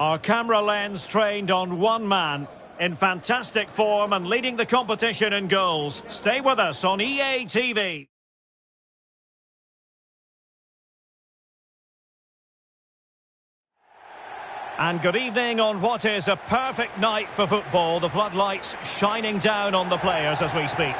Our camera lens trained on one man, in fantastic form and leading the competition in goals. Stay with us on EA TV. And good evening on what is a perfect night for football. The floodlights shining down on the players as we speak.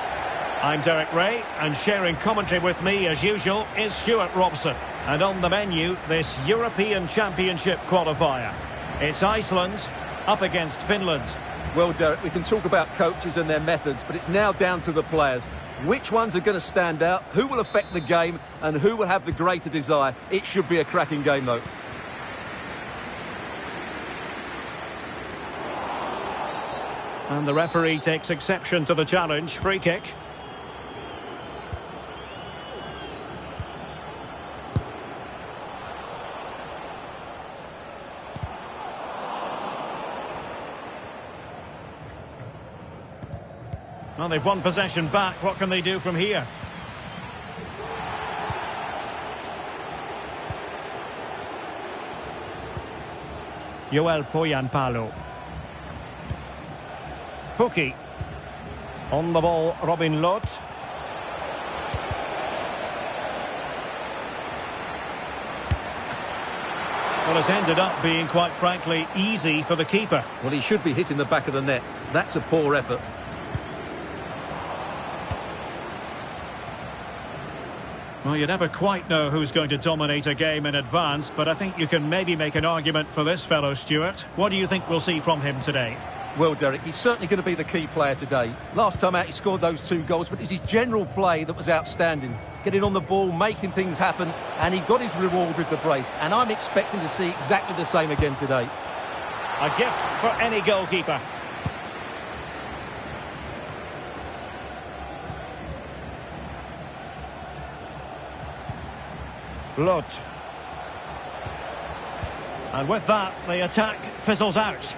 I'm Derek Ray, and sharing commentary with me as usual is Stuart Robson. And on the menu, this European Championship qualifier. It's Iceland up against Finland. Well, Derek, we can talk about coaches and their methods, but it's now down to the players. Which ones are going to stand out, who will affect the game, and who will have the greater desire? It should be a cracking game, though. And the referee takes exception to the challenge. Free kick. Well, they've won possession back. What can they do from here? Joel Poyanpalo. Puki. On the ball, Robin Lott. Well, it's ended up being, quite frankly, easy for the keeper. Well, he should be hitting the back of the net. That's a poor effort. Well, you never quite know who's going to dominate a game in advance, but I think you can maybe make an argument for this fellow, Stuart. What do you think we'll see from him today? Well, Derek, he's certainly going to be the key player today. Last time out, he scored those 2 goals, but it was his general play that was outstanding. Getting on the ball, making things happen, and he got his reward with the brace. And I'm expecting to see exactly the same again today. A gift for any goalkeeper. Lott. And with that, the attack fizzles out.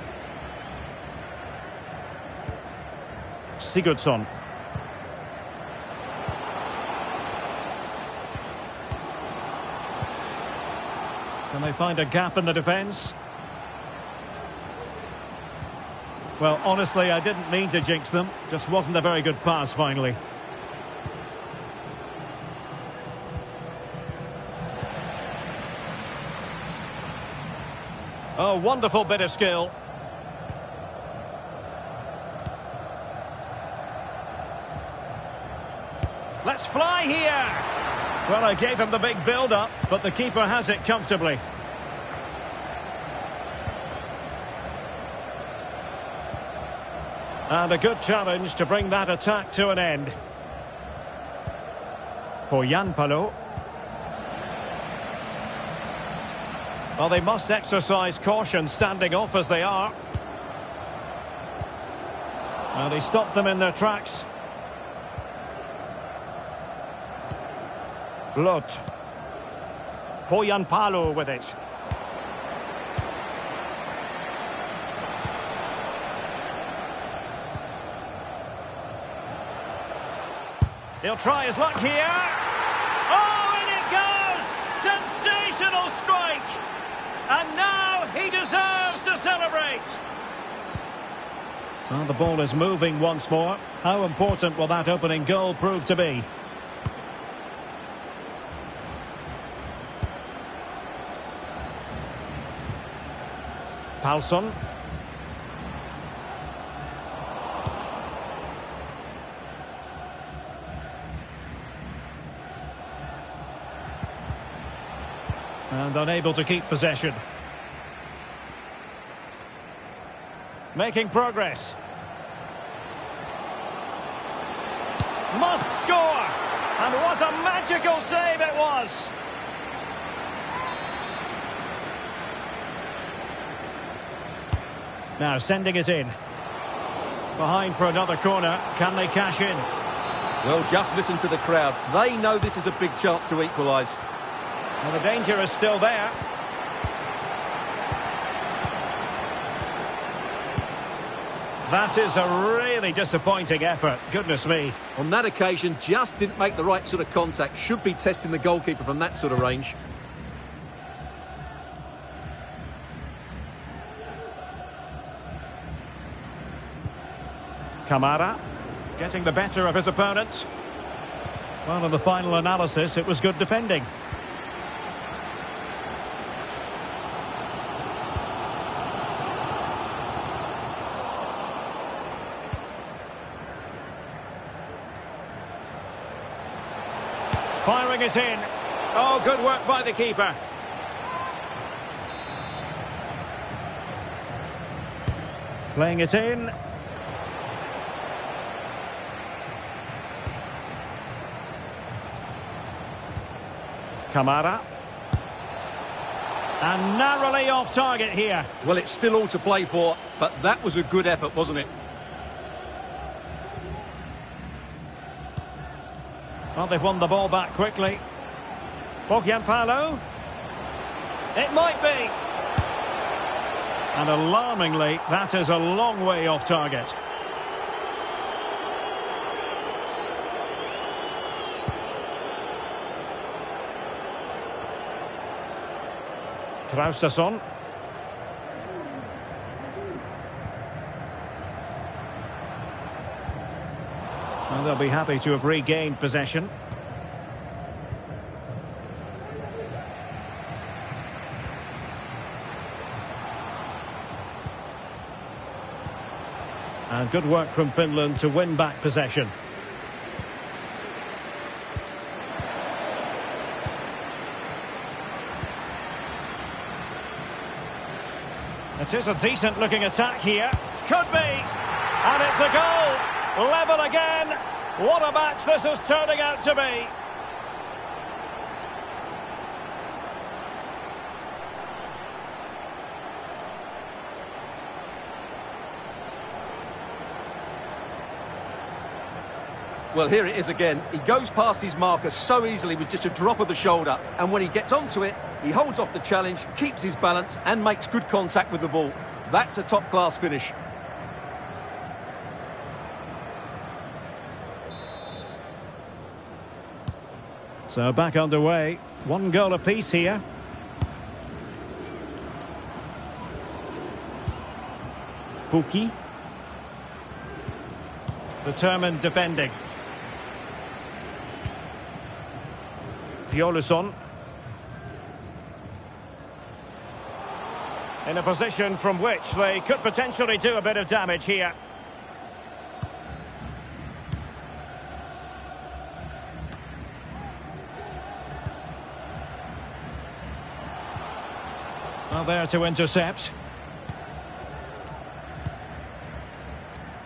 Sigurdsson. Can they find a gap in the defence? Well, honestly, I didn't mean to jinx them. Just wasn't a very good pass, finally. Oh, wonderful bit of skill. Let's fly here! Well, I gave him the big build-up, but the keeper has it comfortably. And a good challenge to bring that attack to an end. Poyanpalo. Well, they must exercise caution standing off as they are. And he stopped them in their tracks. Lott. Poyanpalo with it. He'll try his luck here. Oh, and it goes! Sensational strike! And now he deserves to celebrate. Well, the ball is moving once more. How important will that opening goal prove to be? Palsson. And unable to keep possession. Making progress. Must score! And what a magical save it was! Now sending it in. Behind for another corner. Can they cash in? Well, just listen to the crowd. They know this is a big chance to equalise. Well, the danger is still there. That is a really disappointing effort. Goodness me. On that occasion, just didn't make the right sort of contact. Should be testing the goalkeeper from that sort of range. Kamara, getting the better of his opponent. Well, in the final analysis, it was good defending. Firing it in. Oh, good work by the keeper. Playing it in. Kamara. And narrowly off target here. Well, it's still all to play for, but that was a good effort, wasn't it? Well, they've won the ball back quickly. Palo. It might be. And alarmingly, that is a long way off target. Traustason. Well, they'll be happy to have regained possession. And good work from Finland to win back possession. It is a decent looking attack here. Could be. And it's a goal. Level again. What a match this is turning out to be. Well, here it is again. He goes past his marker so easily with just a drop of the shoulder. And when he gets onto it, he holds off the challenge, keeps his balance and makes good contact with the ball. That's a top-class finish. So back underway. One goal apiece here. Pukki. Determined defending. Fiolusson. In a position from which they could potentially do a bit of damage here. Well, there to intercept.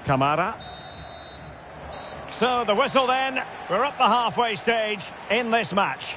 Kamara. So the whistle then. We're up the halfway stage in this match.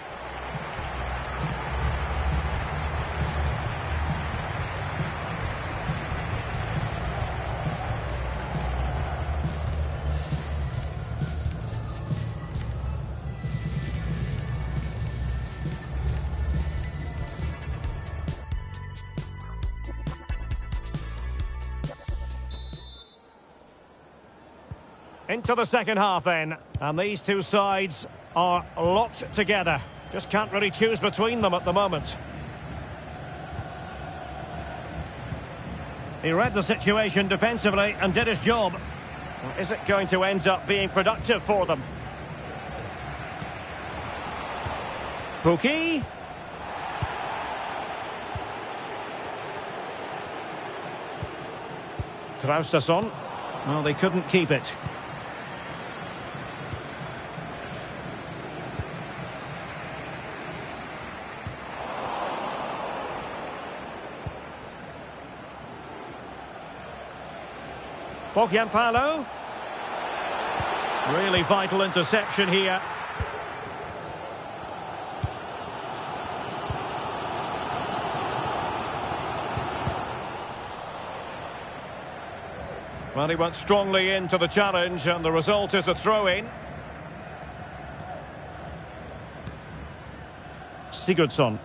Into the second half then, and these two sides are locked together. Just can't really choose between them at the moment. He read the situation defensively and did his job. Well, is it going to end up being productive for them? Pukki. Traustason. Well, they couldn't keep it. Palo. Really vital interception here. Well, he went strongly into the challenge and the result is a throw-in. Sigurdsson.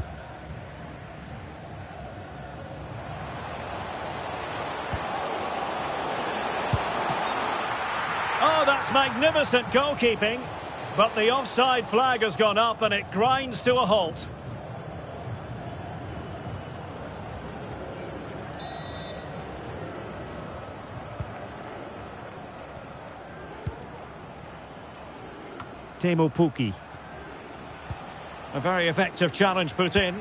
Oh, that's magnificent goalkeeping. But the offside flag has gone up and it grinds to a halt. Teemu Pukki. A very effective challenge put in.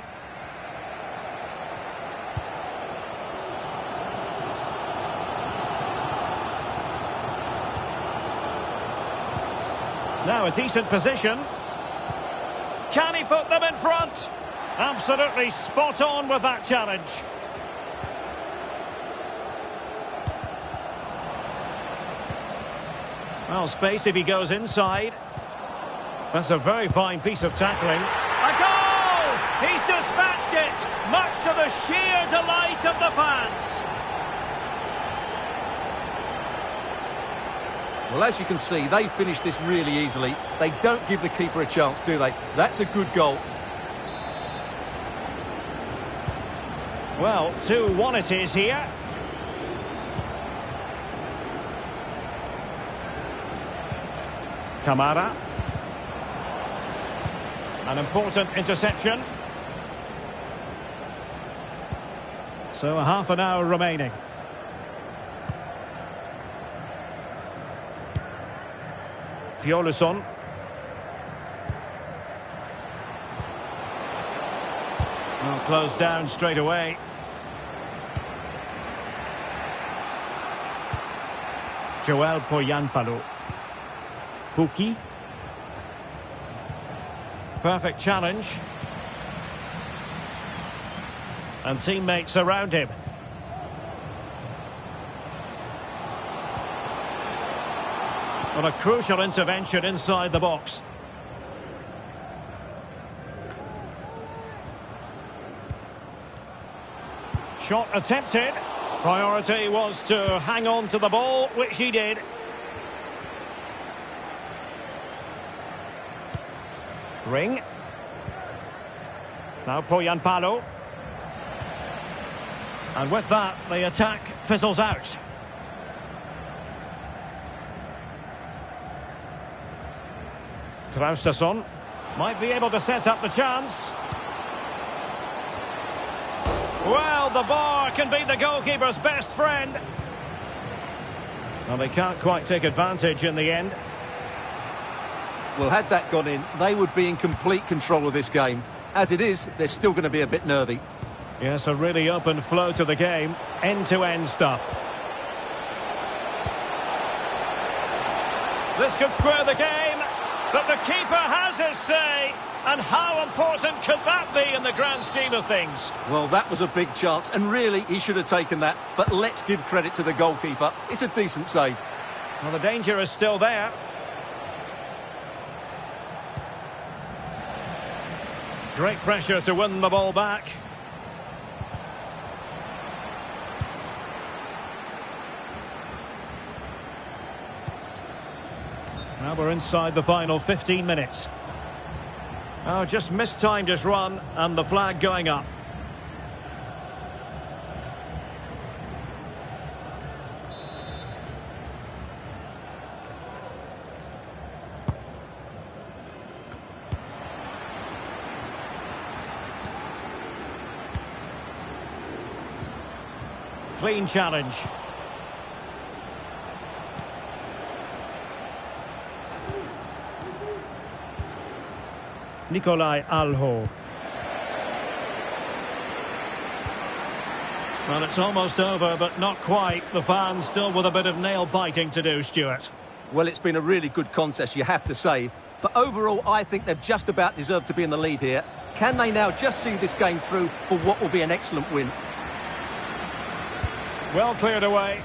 Now a decent position. Can he put them in front? Absolutely spot on with that challenge. Well, space if he goes inside. That's a very fine piece of tackling. A goal! He's dispatched it, much to the sheer delight of the fans. Well, as you can see, they finished this really easily. They don't give the keeper a chance, do they? That's a good goal. Well, 2-1 it is here. Kamara. An important interception. So half an hour remaining. Fiolusson. Well, closed down straight away. Joel Poyanpalo. Pukki. Perfect challenge. And teammates around him. What a crucial intervention inside the box. Shot attempted. Priority was to hang on to the ball, which he did. Ring. Now Poyanpalo. And with that, the attack fizzles out. Traustason might be able to set up the chance. Well, the bar can be the goalkeeper's best friend. Well, they can't quite take advantage in the end. Well, had that gone in, they would be in complete control of this game. As it is, they're still going to be a bit nervy. Yes, a really open flow to the game. End-to-end stuff. This could square the game, but the keeper has his say. And how important could that be in the grand scheme of things? Well, that was a big chance, and really, he should have taken that. But let's give credit to the goalkeeper. It's a decent save. Well, the danger is still there. Great pressure to win the ball back. Now we're inside the final 15 minutes. Oh, just mistimed his run, and the flag going up. Clean challenge. Nikolai Alho. Well, it's almost over, but not quite. The fans still with a bit of nail-biting to do, Stuart. Well, it's been a really good contest, you have to say. But overall, I think they've just about deserved to be in the lead here. Can they now just see this game through for what will be an excellent win? Well cleared away.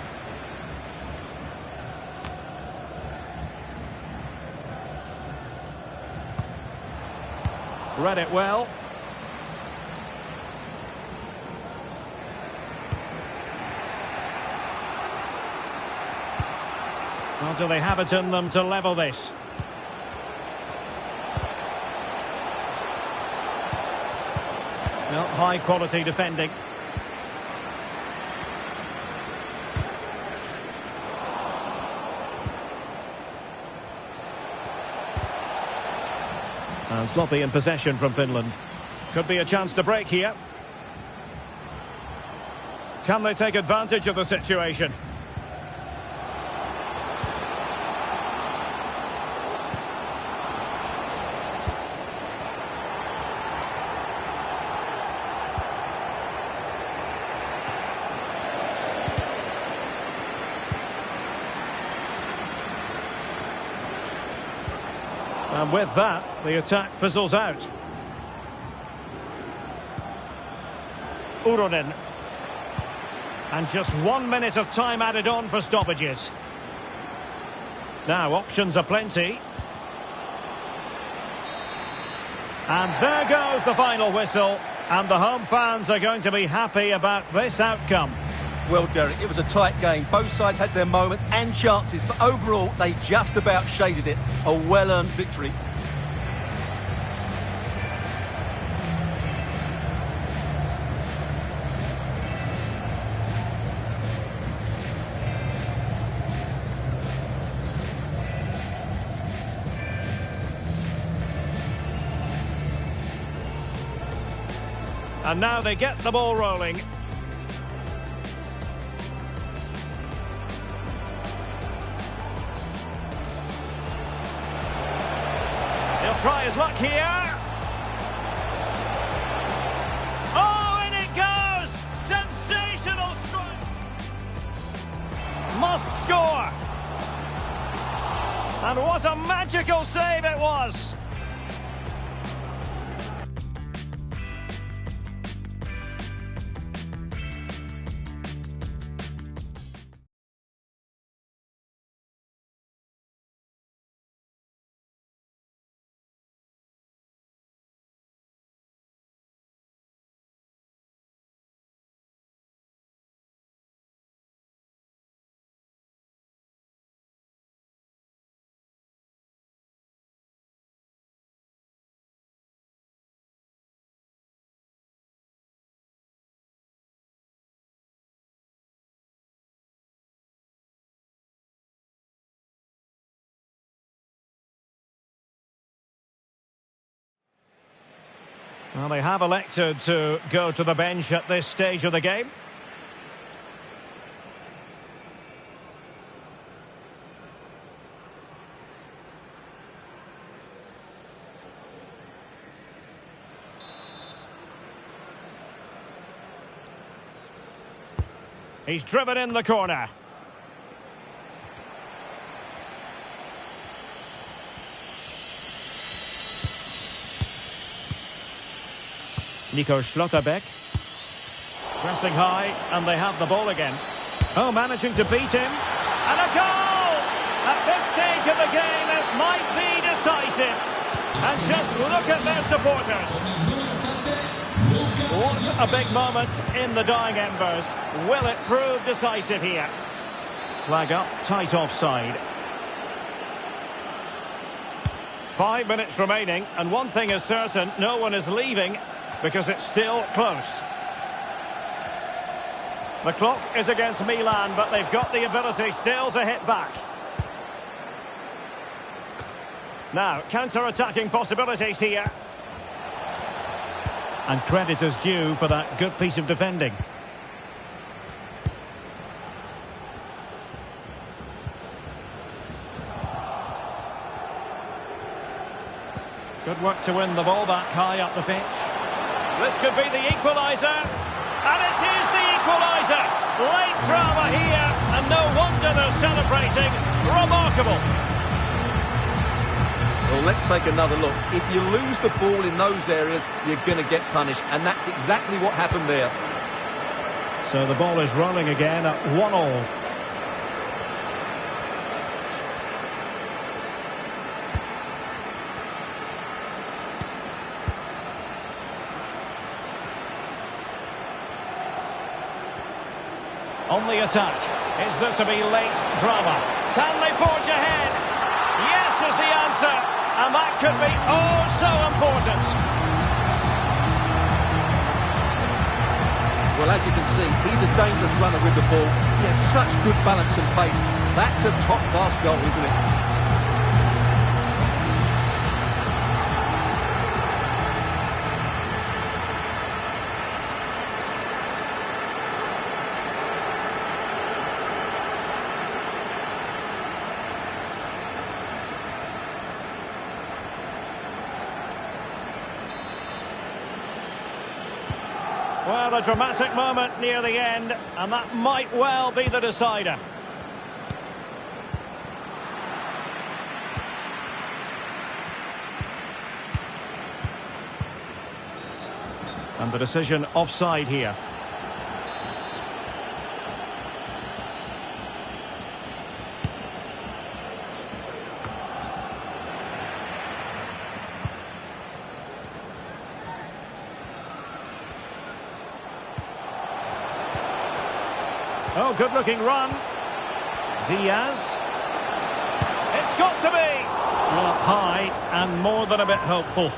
Read it well. Well, do they have it in them to level this? Well, high quality defending. And sloppy in possession from Finland. Could be a chance to break here. Can they take advantage of the situation? And with that, the attack fizzles out. Uronen. And just 1 minute of time added on for stoppages. Now, options are plenty. And there goes the final whistle. And the home fans are going to be happy about this outcome. Well, Derek, it was a tight game. Both sides had their moments and chances, but overall, they just about shaded it. A well-earned victory. And now they get the ball rolling. He'll try his luck here. Oh, and it goes! Sensational strike! Must score! And what a magical save it was! Well, they have elected to go to the bench at this stage of the game. He's driven in the corner. Nico Schlotterbeck. Pressing high, and they have the ball again. Oh, managing to beat him. And a goal! At this stage of the game, it might be decisive. And just look at their supporters. What a big moment in the dying embers. Will it prove decisive here? Flag up, tight offside. 5 minutes remaining, and one thing is certain, no one is leaving because it's still close. The clock is against Milan, but they've got the ability still to hit back. Now, counter-attacking possibilities here. And credit is due for that good piece of defending. Good work to win the ball back high up the pitch. This could be the equaliser. And it is the equaliser. Late drama here, and no wonder they're celebrating. Remarkable. Well, let's take another look. If you lose the ball in those areas, you're going to get punished. And that's exactly what happened there. So the ball is rolling again at 1-1. On the attack. Is there to be late drama? Can they forge ahead? Yes is the answer. And that could be oh so important. Well, as you can see, he's a dangerous runner with the ball. He has such good balance and pace. That's a top-class goal, isn't it? Well, a dramatic moment near the end, and that might well be the decider. And the decision offside here. Oh, good-looking run. Diaz. It's got to be! Well, up high and more than a bit hopeful.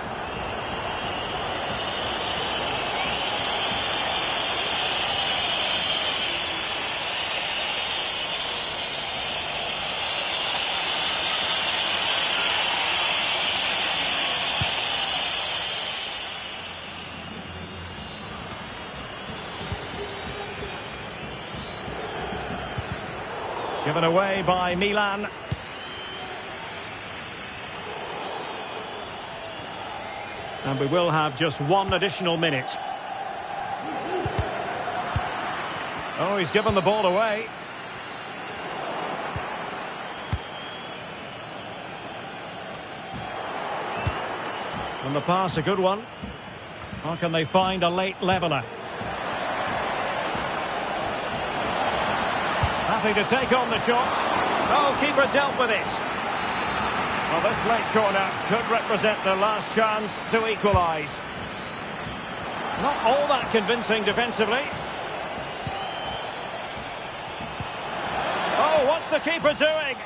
Given away by Milan. And we will have just one additional minute. Oh, he's given the ball away. And the pass, a good one. How can they find a late leveller? Happy to take on the shot. Oh, keeper dealt with it. Well, this late corner could represent their last chance to equalise. Not all that convincing defensively. Oh, what's the keeper doing?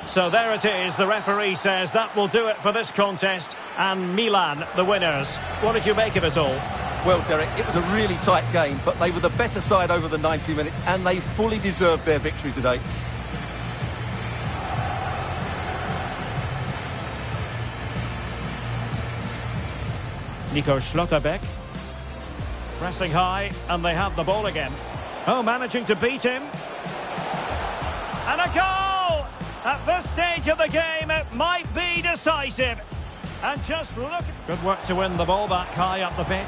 So there it is. The referee says that will do it for this contest. And Milan, the winners. What did you make of it all? Well, Derek, it was a really tight game, but they were the better side over the 90 minutes, and they fully deserved their victory today. Nico Schlotterbeck. Pressing high, and they have the ball again. Oh, managing to beat him. And a goal! At this stage of the game, it might be decisive. And just look... Good work to win the ball back high up the pitch.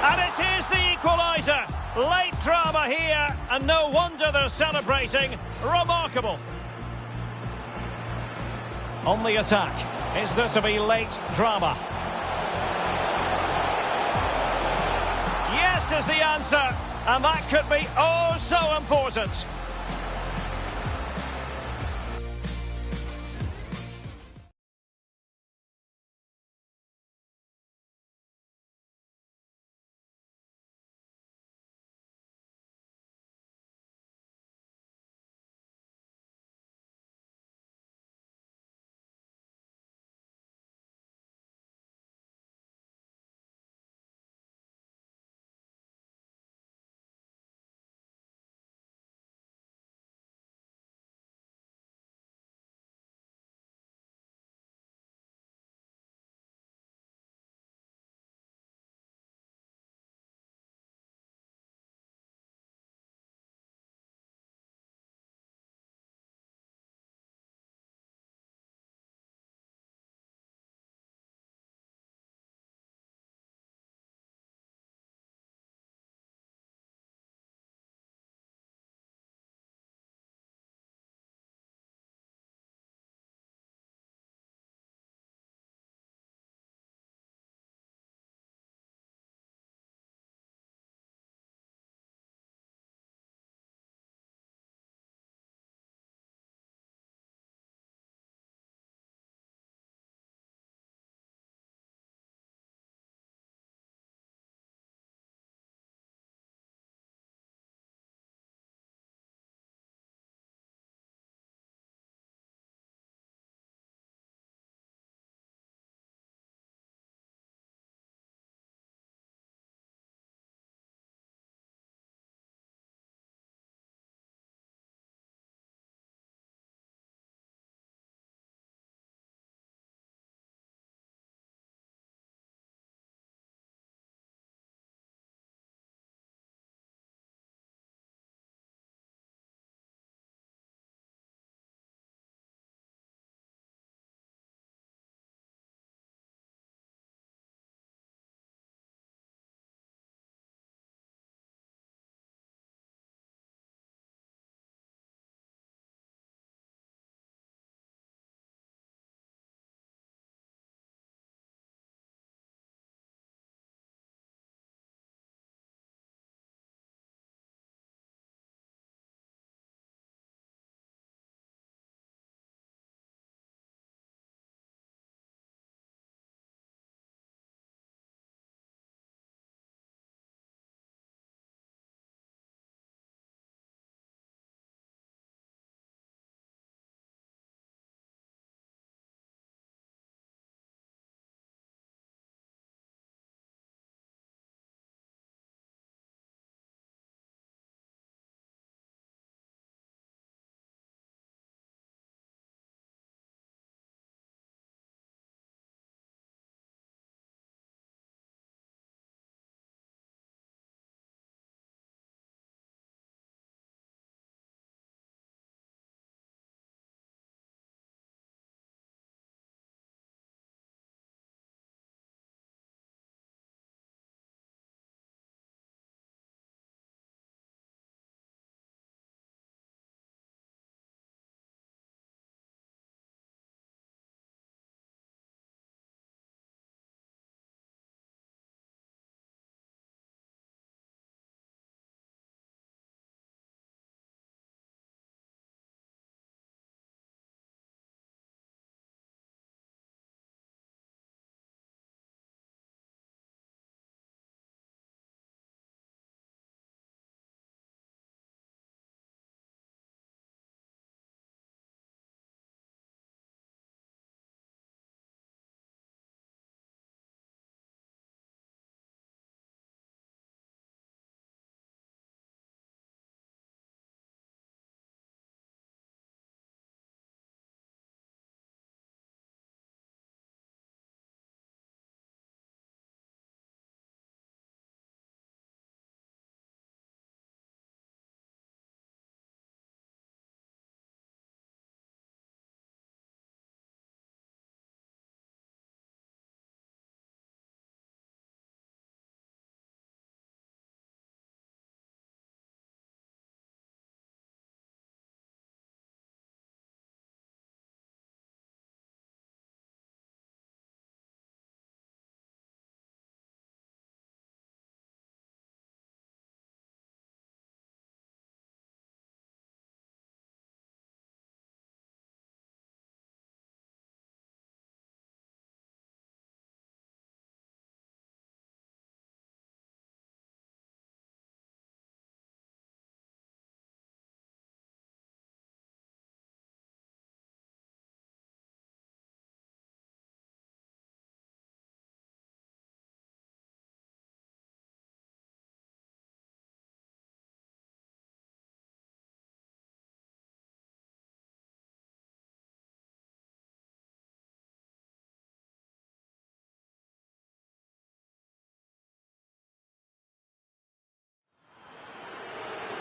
And it is the equaliser. Late drama here, and no wonder they're celebrating. Remarkable. On the attack. Is there to be late drama? Yes is the answer. And that could be oh so important.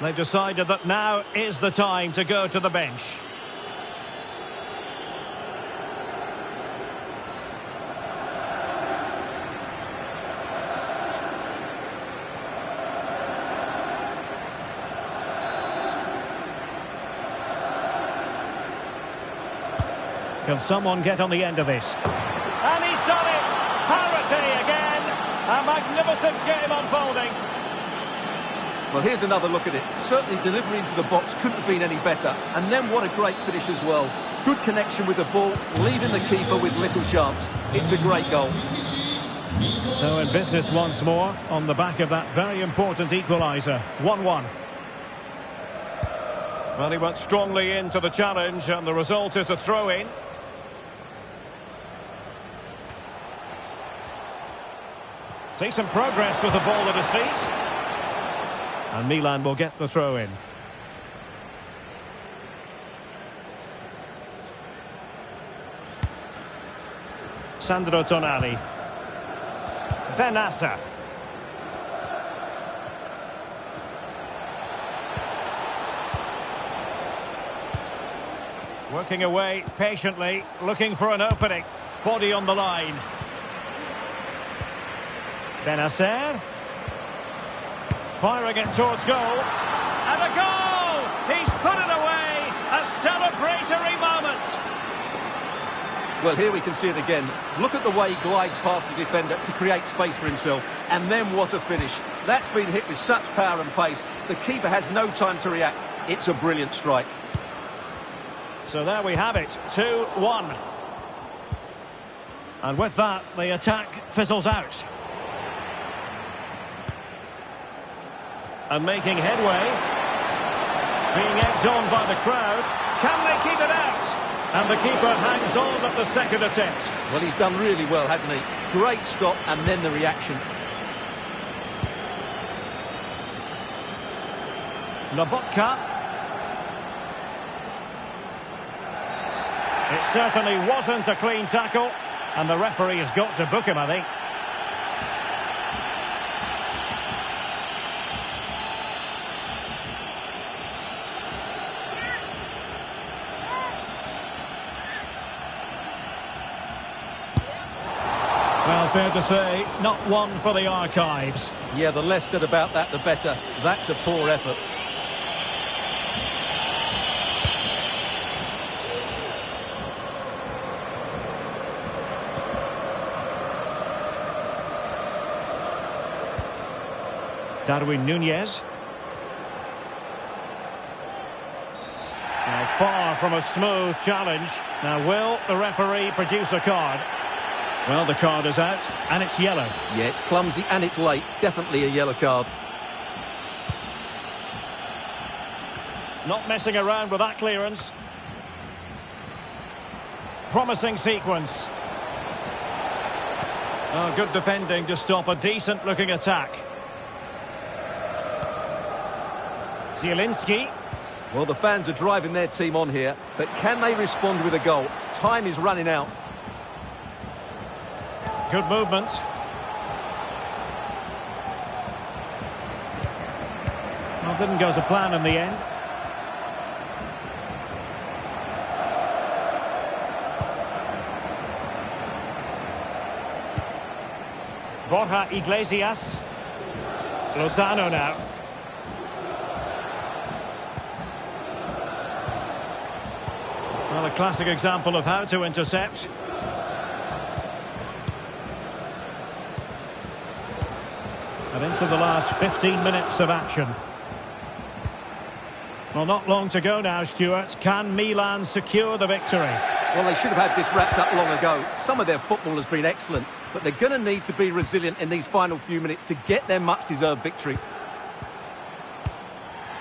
They've decided that now is the time to go to the bench. Can someone get on the end of this? And he's done it! Parity again! A magnificent game unfolding. Well, here's another look at it. Certainly delivery into the box couldn't have been any better. And then what a great finish as well. Good connection with the ball, leaving the keeper with little chance. It's a great goal. So in business once more, on the back of that very important equaliser. 1-1. Well, he went strongly into the challenge, and the result is a throw-in. Decent progress with the ball at his feet. And Milan will get the throw in. Sandro Tonali. Benassa. Working away patiently, looking for an opening. Body on the line. Benassa. Firing it towards goal. And a goal! He's put it away! A celebratory moment! Well, here we can see it again. Look at the way he glides past the defender to create space for himself. And then what a finish. That's been hit with such power and pace. The keeper has no time to react. It's a brilliant strike. So there we have it, 2-1. And with that, the attack fizzles out. And making headway. Being egged on by the crowd. Can they keep it out? And the keeper hangs on at the second attempt. Well, he's done really well, hasn't he? Great stop and then the reaction. Lobotka. It certainly wasn't a clean tackle. And the referee has got to book him, I think. Well, fair to say, not one for the archives. Yeah, the less said about that, the better. That's a poor effort. Darwin Núñez. Now far from a smooth challenge. Now will the referee produce a card? Well, the card is out, and it's yellow. Yeah, it's clumsy and it's late. Definitely a yellow card. Not messing around with that clearance. Promising sequence. Oh, good defending to stop a decent-looking attack. Zielinski. Well, the fans are driving their team on here, but can they respond with a goal? Time is running out. Good movement. Well, didn't go to plan in the end. Borja Iglesias. Lozano now. Well, a classic example of how to intercept. And into the last 15 minutes of action. Well, not long to go now, Stuart. Can Milan secure the victory? Well, they should have had this wrapped up long ago. Some of their football has been excellent, but they're going to need to be resilient in these final few minutes to get their much-deserved victory.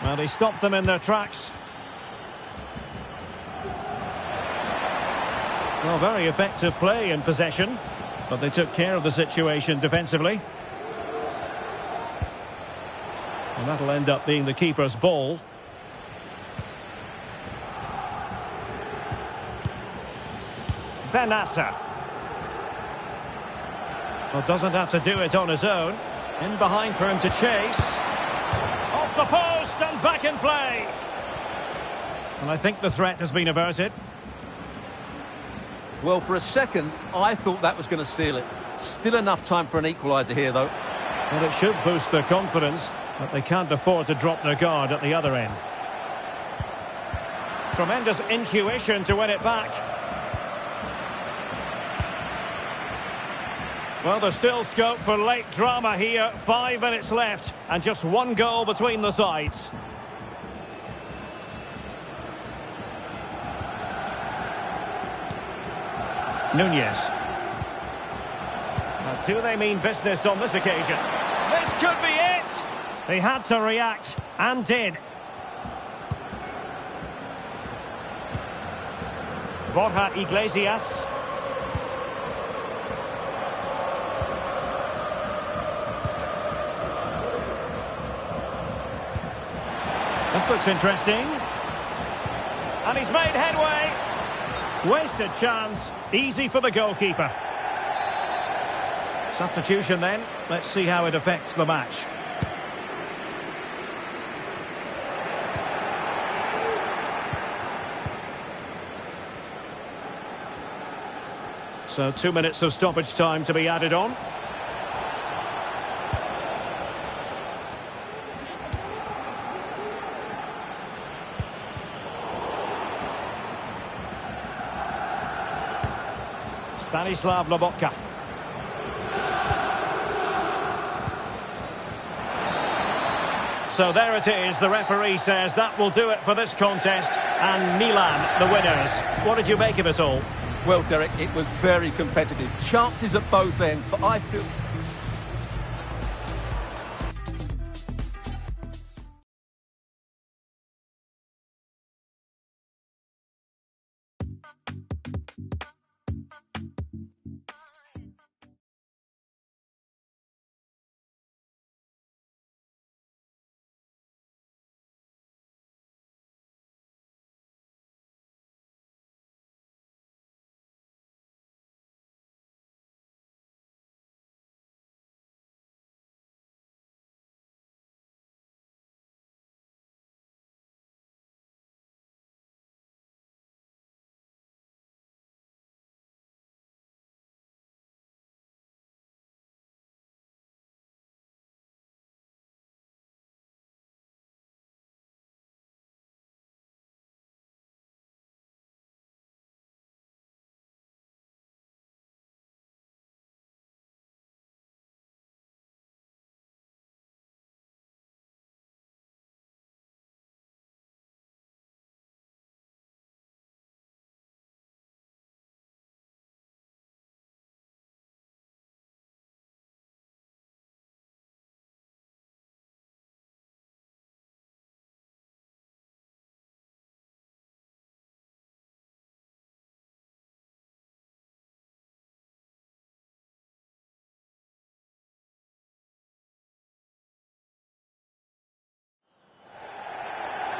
Well, they stopped them in their tracks. Well, very effective play in possession, but they took care of the situation defensively. And that'll end up being the keeper's ball. Benassa. Well, doesn't have to do it on his own. In behind for him to chase. Off the post! crossed and back in play. And I think the threat has been averted. Well, for a second, I thought that was going to seal it. Still enough time for an equaliser here, though. Well, it should boost their confidence, but they can't afford to drop their guard at the other end. Tremendous intuition to win it back. Well, there's still scope for late drama here. 5 minutes left, and just one goal between the sides. Nunez. Now, do they mean business on this occasion? This could be it! They had to react, and did. Borja Iglesias. This looks interesting. And he's made headway. Wasted chance. Easy for the goalkeeper. Substitution then. Let's see how it affects the match. So 2 minutes of stoppage time to be added on. Stanislav Lobotka. So there it is. The referee says that will do it for this contest. And Milan, the winners. What did you make of it all? Well, Derek, it was very competitive. Chances at both ends, but I feel...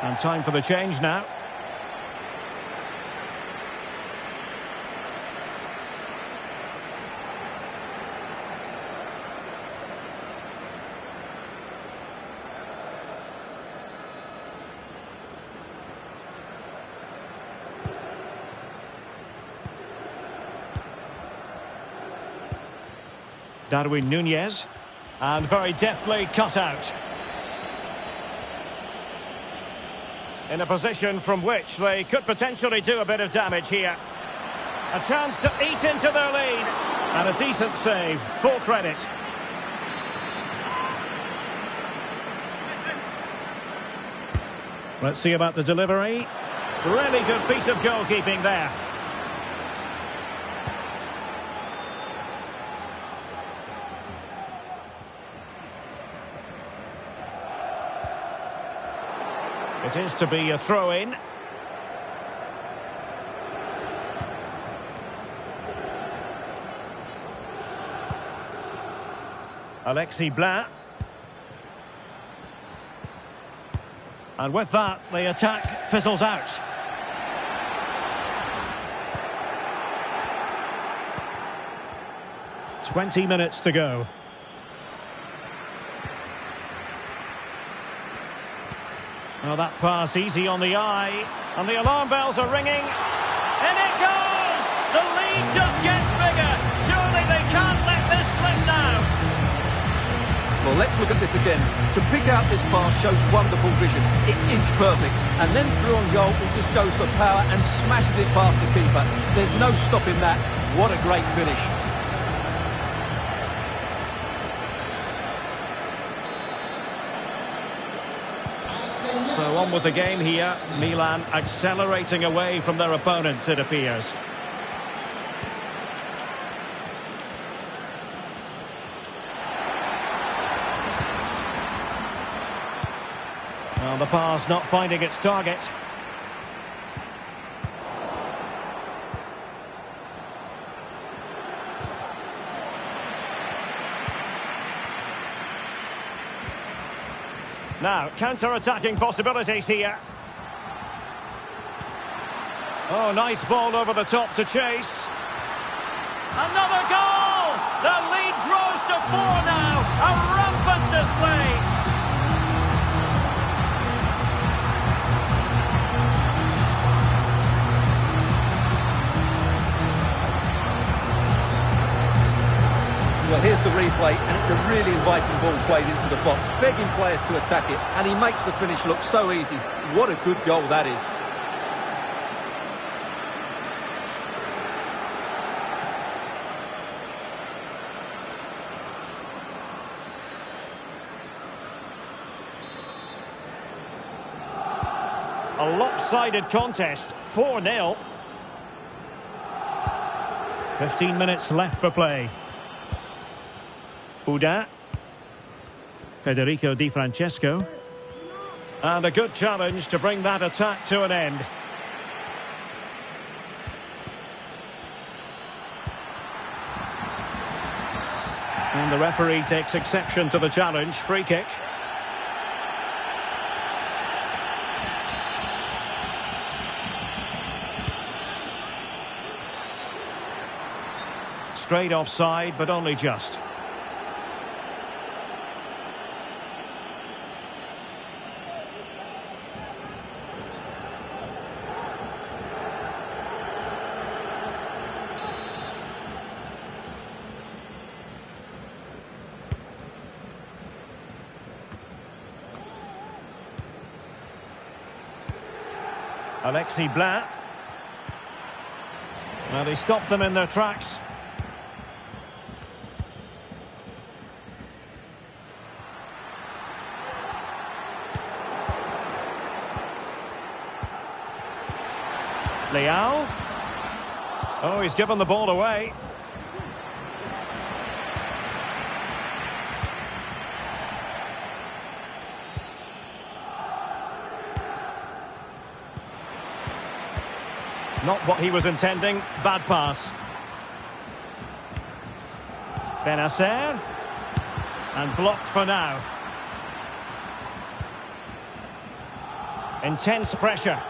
And time for the change now. Darwin Nunez. And very deftly cut out. In a position from which they could potentially do a bit of damage here. A chance to eat into their lead. And a decent save. Full credit. Let's see about the delivery. Really good piece of goalkeeping there. It is to be a throw-in. Alexis Blanc. And with that, the attack fizzles out. "20 minutes to go. Well, that pass easy on the eye. And the alarm bells are ringing. In it goes! The lead just gets bigger. Surely they can't let this slip now. Well, let's look at this again. To pick out this pass shows wonderful vision. It's inch perfect. And then through on goal, he just goes for power and smashes it past the keeper. There's no stopping that. What a great finish. So on with the game here. Milan accelerating away from their opponents, it appears. Well, the pass not finding its target. Now, counter-attacking possibilities here. Oh, nice ball over the top to chase. Another goal! The lead grows to 4 now. A rampant display. Well, here's the replay, and it's a really inviting ball played into the box, begging players to attack it, and he makes the finish look so easy. What a good goal that is. A lopsided contest, 4-0. 15 minutes left for play. Uda. Federico Di Francesco. And a good challenge to bring that attack to an end. And the referee takes exception to the challenge. Free kick. Straight offside, but only just. Alexis Blanc. Well, he stopped them in their tracks. Leao. Oh, he's given the ball away. Not what he was intending. Bad pass. Benacer. And blocked for now. Intense pressure.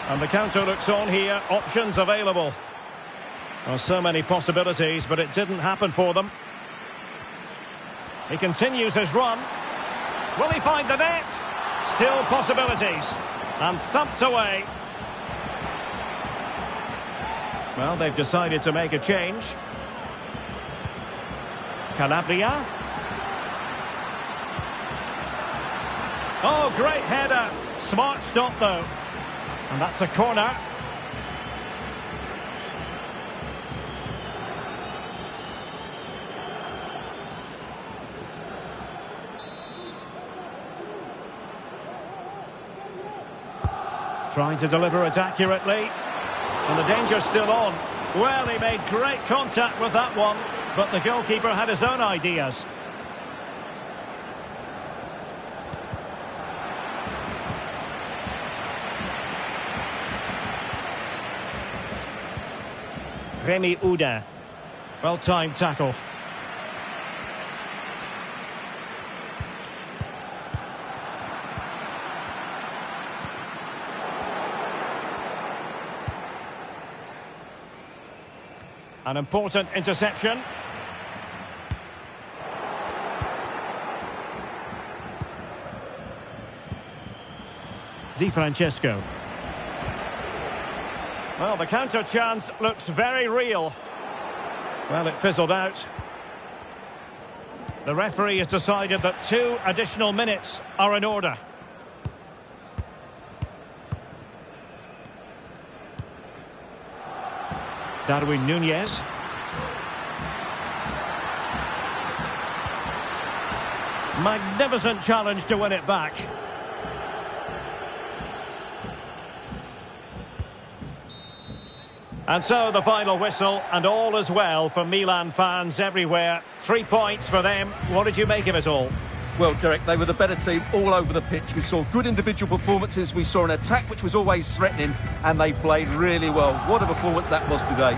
And the counter looks on here. Options available. Well, so many possibilities, but it didn't happen for them. He continues his run. Will he find the net? Still possibilities. And thumped away. Well, they've decided to make a change. Calabria. Oh, great header. Smart stop, though. And that's a corner. Trying to deliver it accurately. And the danger's still on. Well, he made great contact with that one. But the goalkeeper had his own ideas. Remy Uda. Well-timed tackle. An important interception. Di Francesco. Well, the counter chance looks very real. Well, it fizzled out. The referee has decided that 2 additional minutes are in order. Darwin Núñez. Magnificent challenge to win it back. And so the final whistle, and all is well for Milan fans everywhere. 3 points for them. What did you make of it all? Well, Derek, they were the better team all over the pitch. We saw good individual performances. We saw an attack which was always threatening, and they played really well. What a performance that was today.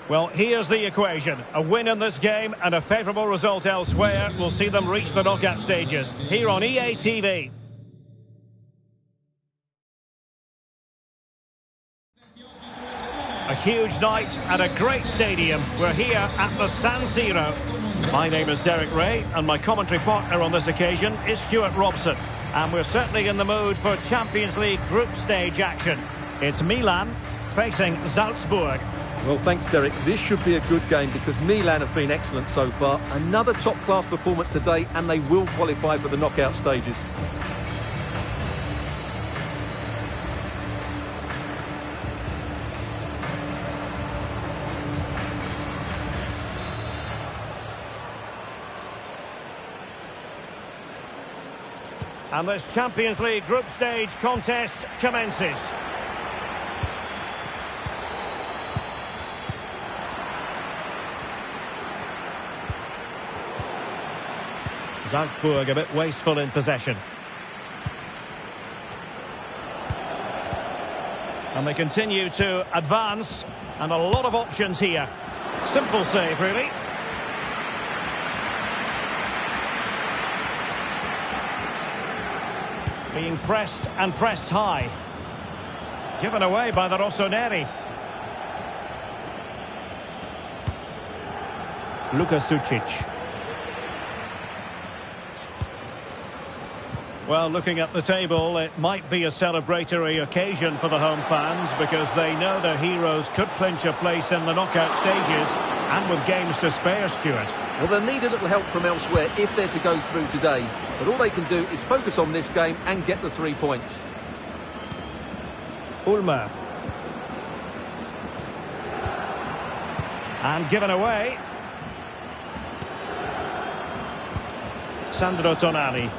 Well, here's the equation. A win in this game and a favourable result elsewhere will see them reach the knockout stages. Here on EA TV. A huge night at a great stadium. We're here at the San Siro. My name is Derek Ray, and my commentary partner on this occasion is Stuart Robson. And we're certainly in the mood for Champions League group stage action. It's Milan facing Salzburg. Well, thanks, Derek. This should be a good game because Milan have been excellent so far. Another top-class performance today, and they will qualify for the knockout stages. And this Champions League group stage contest commences. Salzburg a bit wasteful in possession. And they continue to advance, and a lot of options here. Simple save, really. Being pressed and pressed high. Given away by the Rossoneri. Luka Sucic. Well, looking at the table, it might be a celebratory occasion for the home fans because they know their heroes could clinch a place in the knockout stages, and with games to spare, Stuart. Well, they'll need a little help from elsewhere if they're to go through today. But all they can do is focus on this game and get the 3 points. Ulmer. And given away. Sandro Tonali.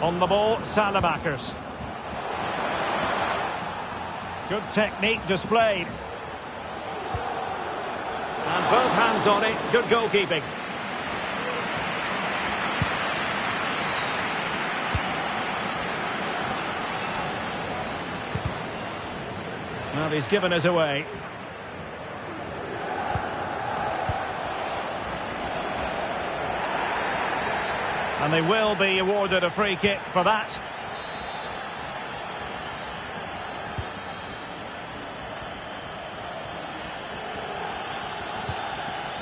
On the ball, Salamakers. Good technique displayed. And both hands on it, good goalkeeping. Well, he's given us away. And they will be awarded a free kick for that.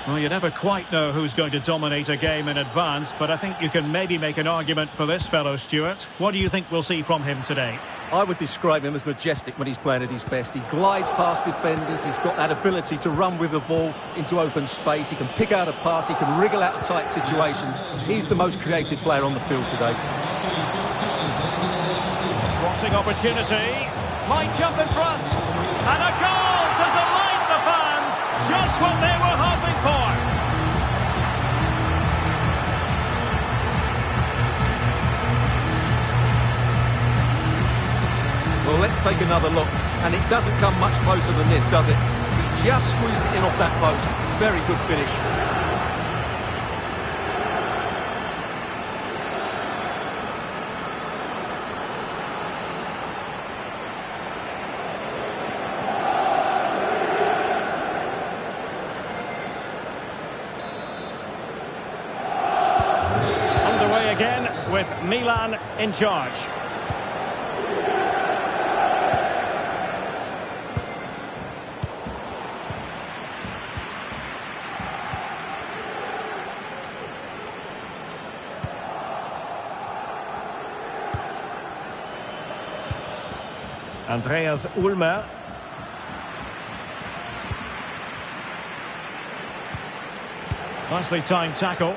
Well, you never quite know who's going to dominate a game in advance, but I think you can maybe make an argument for this fellow, Stuart. What do you think we'll see from him today? I would describe him as majestic when he's playing at his best. He glides past defenders, he's got that ability to run with the ball into open space, he can pick out a pass, he can wriggle out of tight situations. He's the most creative player on the field today. Crossing opportunity, might jump in front, and a goal to delight the fans, just what they were hoping for. Well, let's take another look. And it doesn't come much closer than this, does it? He just squeezed it in off that post. Very good finish. Underway again with Milan in charge. Andreas Ulmer. Nicely timed tackle.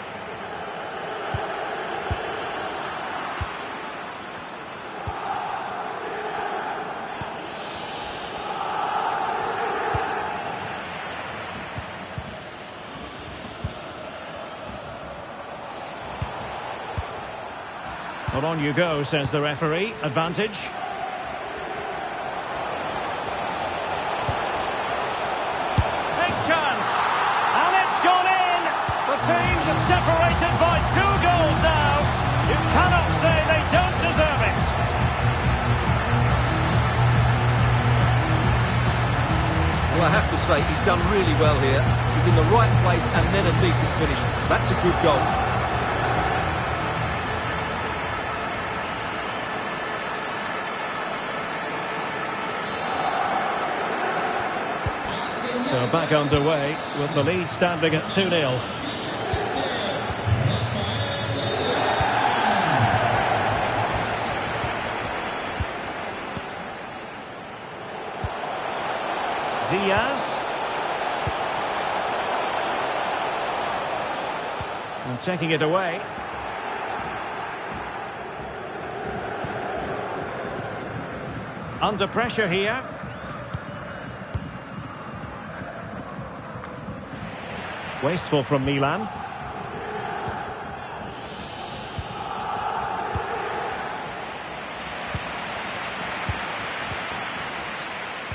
Well, on you go, says the referee. Advantage. Teams separated by 2 goals now. You cannot say they don't deserve it. Well, I have to say, he's done really well here. He's in the right place and then a decent finish. That's a good goal. So back underway with the lead standing at 2-0. Diaz. And taking it away. Under pressure here. Wasteful from Milan.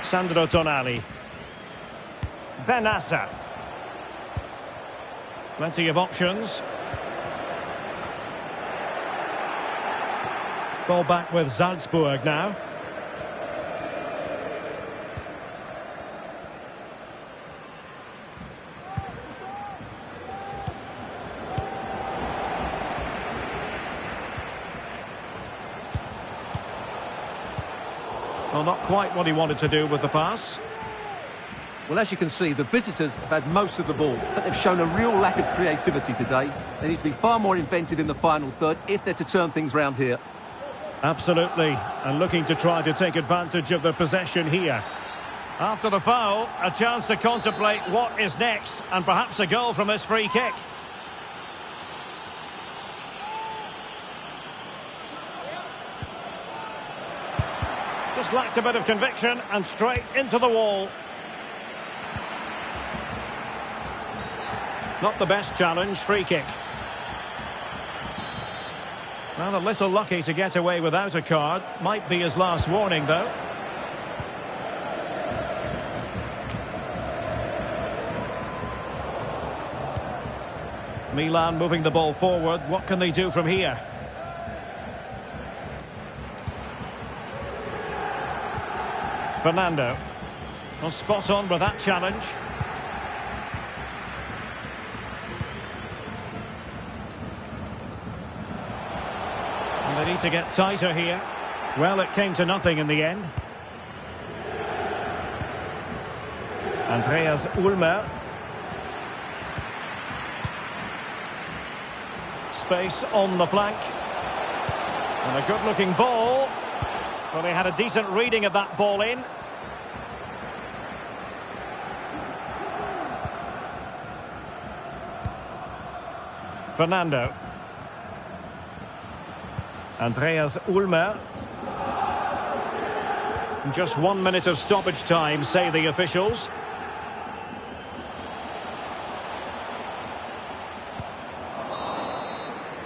Sandro Tonali. Benassa. Plenty of options. Ball back with Salzburg now. Well, not quite what he wanted to do with the pass. Well, as you can see, the visitors have had most of the ball, but they've shown a real lack of creativity today. They need to be far more inventive in the final third if they're to turn things round here. Absolutely, and looking to try to take advantage of the possession here. After the foul, a chance to contemplate what is next, and perhaps a goal from this free kick. Just lacked a bit of conviction, and straight into the wall. Not the best challenge, free kick. Well, a little lucky to get away without a card. Might be his last warning, though. Milan moving the ball forward. What can they do from here? Fernando. Well, spot on with that challenge. And they need to get tighter here. Well, it came to nothing in the end. Andreas Ulmer. Space on the flank. And a good-looking ball. Well, they had a decent reading of that ball in. Fernando. Andreas Ulmer. Just 1 minute of stoppage time, say the officials.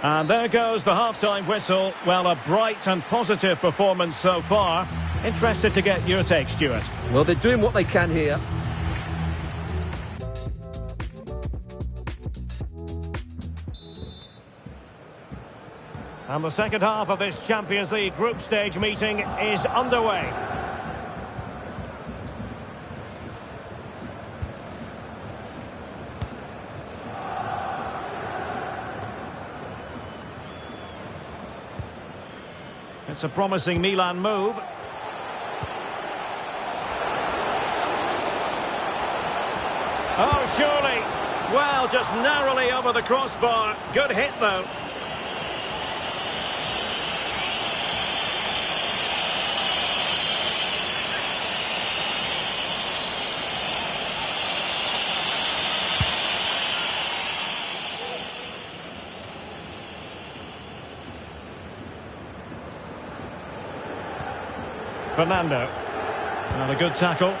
And there goes the half-time whistle. Well, a bright and positive performance so far. Interested to get your take, Stuart. Well, they're doing what they can here. And the second half of this Champions League group stage meeting is underway. It's a promising Milan move. Oh, surely. Well, just narrowly over the crossbar. Good hit, though. Fernando. And a good tackle.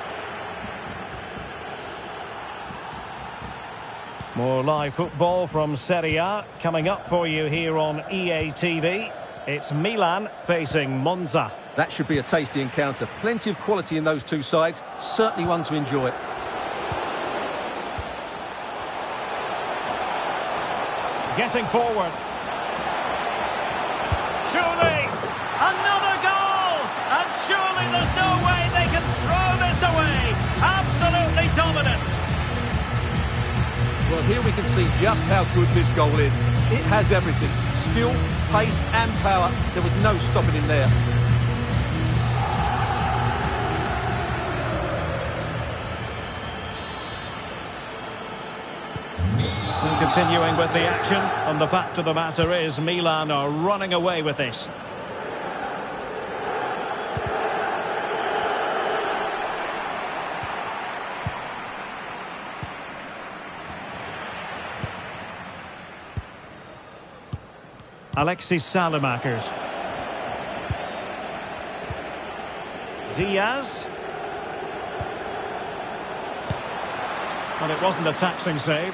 More live football from Serie A coming up for you here on EA TV. It's Milan facing Monza. That should be a tasty encounter. Plenty of quality in those two sides. Certainly one to enjoy. Getting forward. Surely another goal! And surely there's no way they can throw this away. Absolutely Well, here we can see just how good this goal is. It has everything. Skill, pace and power. There was no stopping him there. So continuing with the action, and the fact of the matter is Milan are running away with this. Alexis Salamakers. Diaz. Well, it wasn't a taxing save.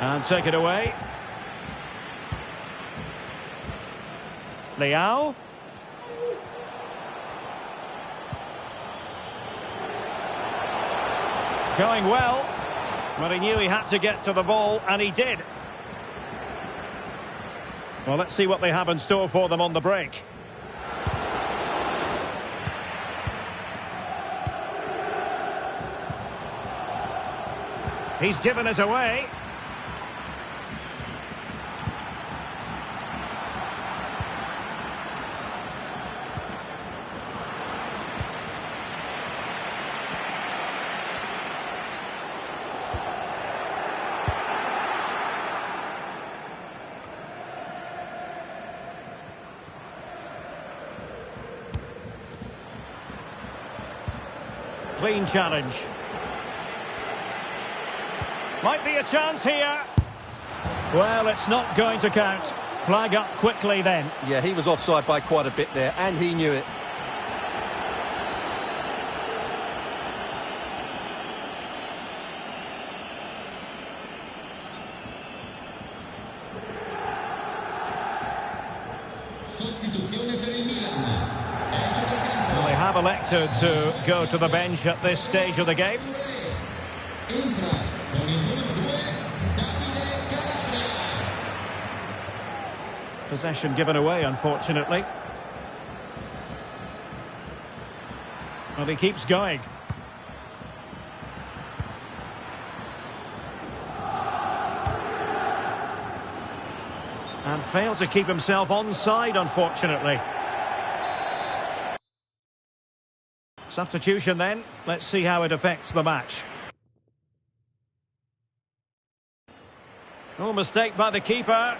And take it away. Leao. Going well, but he knew he had to get to the ball, and he did. Well, let's see what they have in store for them on the break. He's given us away. Clean challenge. Might be a chance here. Well, it's not going to count. Flag up quickly then. Yeah, he was offside by quite a bit there, and he knew it. Sostituzione per il Milan. Well, they have elected to go to the bench at this stage of the game. Entra con il numero 2, Davide Calabria. Possession given away, unfortunately. Well, he keeps going. And failed to keep himself onside, unfortunately. Substitution then. Let's see how it affects the match. Oh, mistake by the keeper.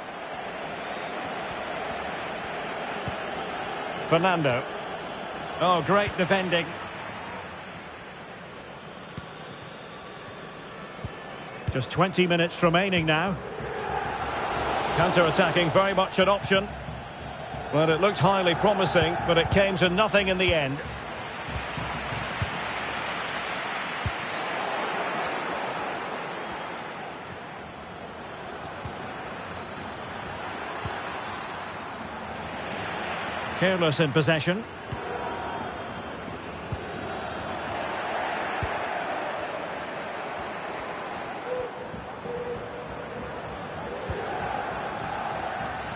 Fernando. Oh, great defending. Just 20 minutes remaining now. Counter-attacking, very much an option. Well, it looked highly promising, but it came to nothing in the end. Careless in possession.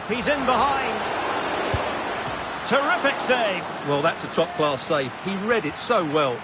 He's in behind. Terrific save. Well, that's a top-class save. He read it so well.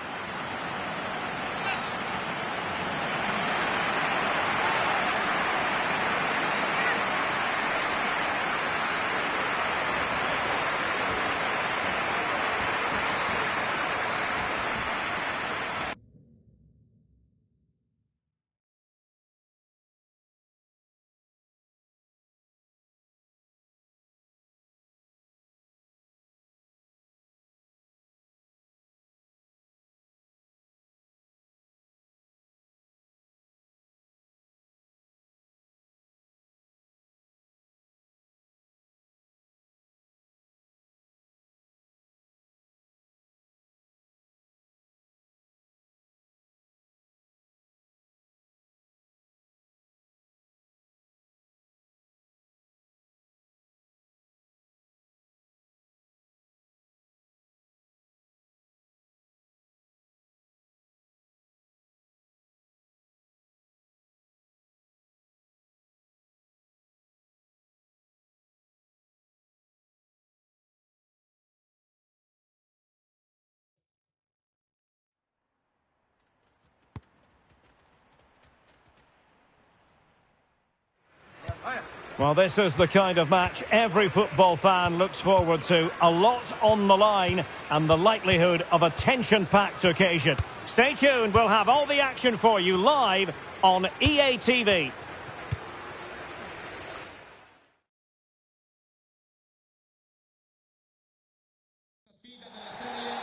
Well, this is the kind of match every football fan looks forward to. A lot on the line and the likelihood of a tension-packed occasion. Stay tuned, we'll have all the action for you live on EA TV.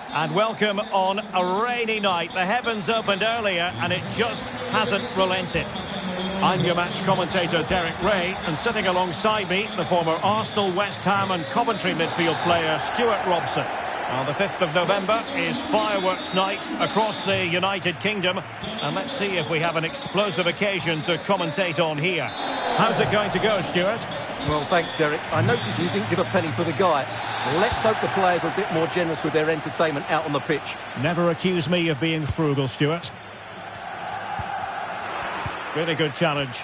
And welcome on a rainy night. The heavens opened earlier and it just hasn't relented. I'm your match commentator Derek Ray, and sitting alongside me, the former Arsenal, West Ham and Coventry midfield player Stuart Robson. Well, the 5th of November is fireworks night across the United Kingdom, and let's see if we have an explosive occasion to commentate on here. How's it going to go, Stuart? Well, thanks, Derek. I noticed you didn't give a penny for the guy. Let's hope the players are a bit more generous with their entertainment out on the pitch. Never accuse me of being frugal, Stuart. Really good challenge.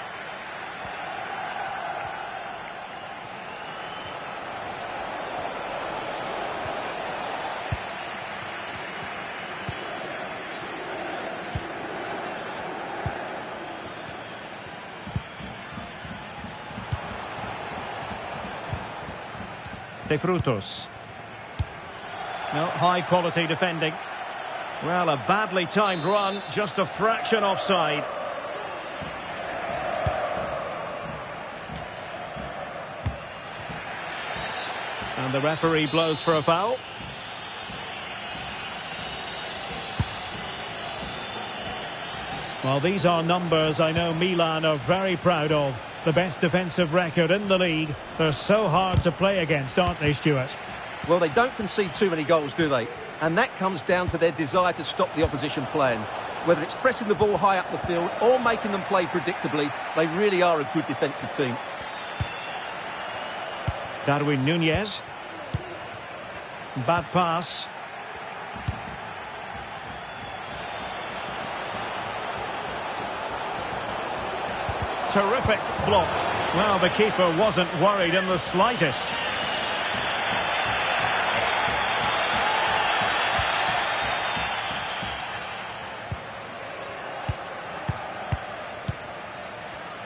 De Frutos. No, high quality defending. Well, a badly timed run, just a fraction offside. And the referee blows for a foul. Well, these are numbers I know Milan are very proud of. The best defensive record in the league. They're so hard to play against, aren't they, Stuart? Well, they don't concede too many goals, do they? And that comes down to their desire to stop the opposition playing. Whether it's pressing the ball high up the field or making them play predictably, they really are a good defensive team. Darwin Núñez. Bad pass. Terrific block. Well, the keeper wasn't worried in the slightest.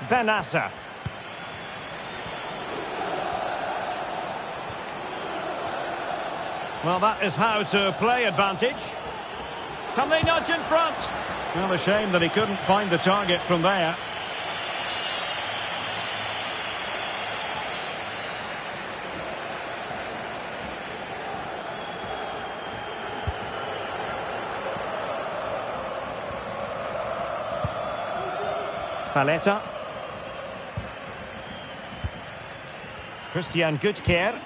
Benassa. Well, that is how to play advantage. Can they nudge in front? Well, a shame that he couldn't find the target from there. Paletta. Christian Gutkehr.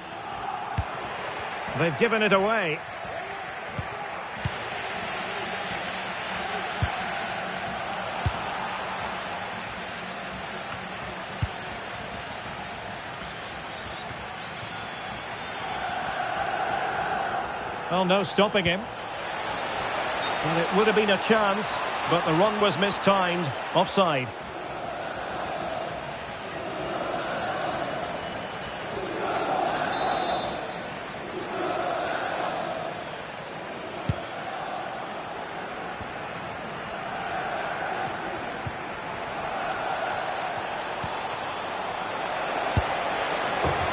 They've given it away. Well, no stopping him. Well, it would have been a chance, but the run was mistimed. Offside.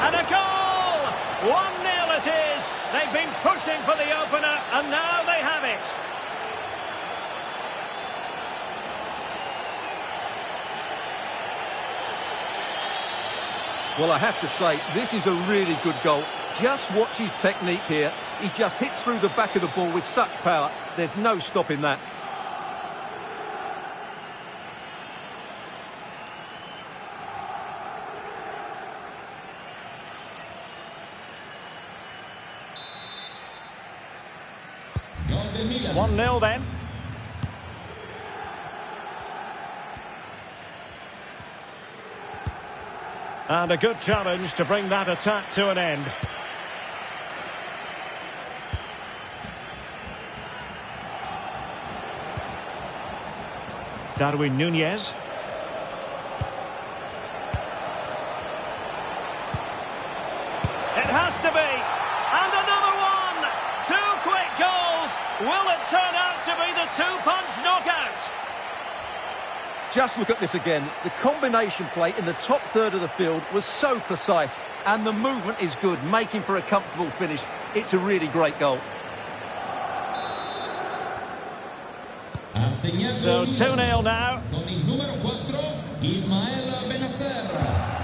And a goal! 1-0 it is. They've been pushing for the opener, and now they have it. Well, I have to say, this is a really good goal. Just watch his technique here. He just hits through the back of the ball with such power. There's no stopping that. Gol del Milan. 1-0 then. And a good challenge to bring that attack to an end. Darwin Núñez. It has to be. And another one. 2 quick goals. Will it turn out to be the 2-punch knockout? Just look at this again. The combination play in the top third of the field was so precise, and the movement is good, making for a comfortable finish. It's a really great goal. So 2-0 now. Con il numero 4, Ismael Benasser.